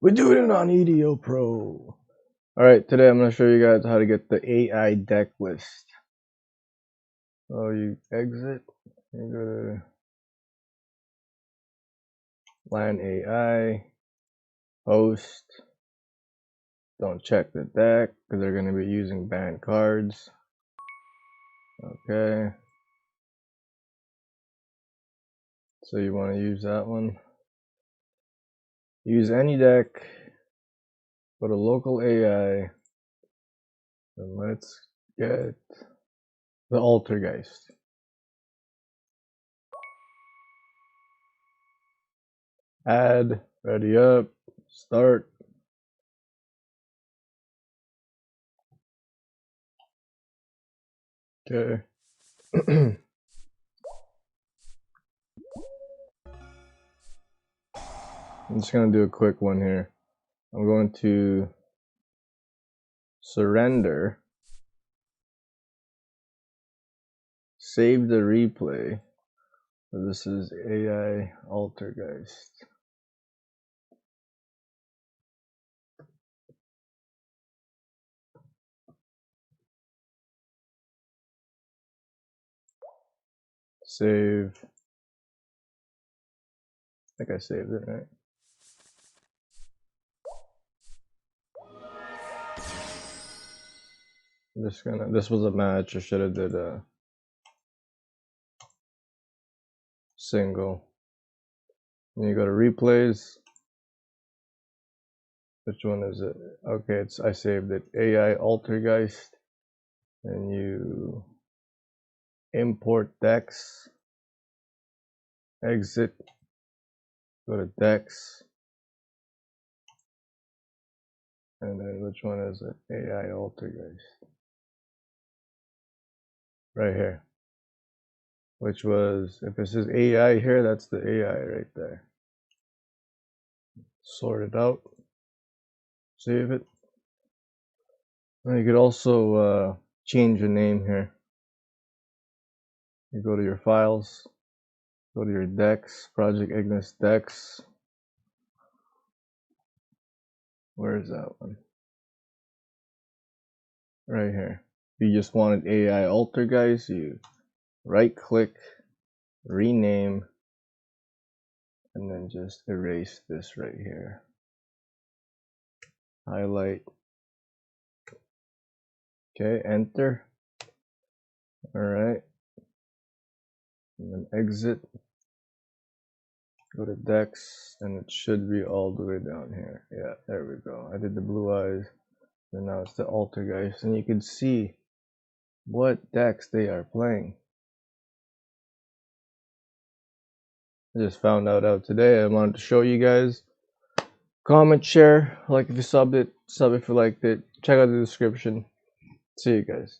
We're doing it on edopro. Alright, today I'm going to show you guys how to get the AI deck list. So you exit, you go to LAN AI, host, don't check the deck because they're going to be using banned cards. Okay. So you want to use that one. Use any deck, go to local AI, and let's get the Altergeist. Add, ready up, start. Okay. I'm just going to do a quick one here. I'm going to surrender, save the replay. So this is AI Altergeist. Save. I think I saved it, right? I'm just gonna, this was a match. I should have did a single. And you go to replays. Which one is it? Okay, it's, I saved it. AI Altergeist. And you import decks. Exit. Go to decks. And then which one is it? AI Altergeist. Right here. Which was, if it says AI here, that's the AI right there. Sort it out. Save it. And you could also change the name here. You go to your files, go to your decks, Project Ignis decks. Where is that one? Right here. If you just wanted AI Altergeist, you right click, rename, and then just erase this right here. Highlight. Okay, enter. Alright. And then exit. Go to decks, and it should be all the way down here. Yeah, there we go. I did the blue eyes, and now it's the Altergeist, and you can see what decks they are playing. I just found out today. I wanted to show you guys. Comment, share, like if you subbed it, sub if you liked it. Check out the description. See you guys.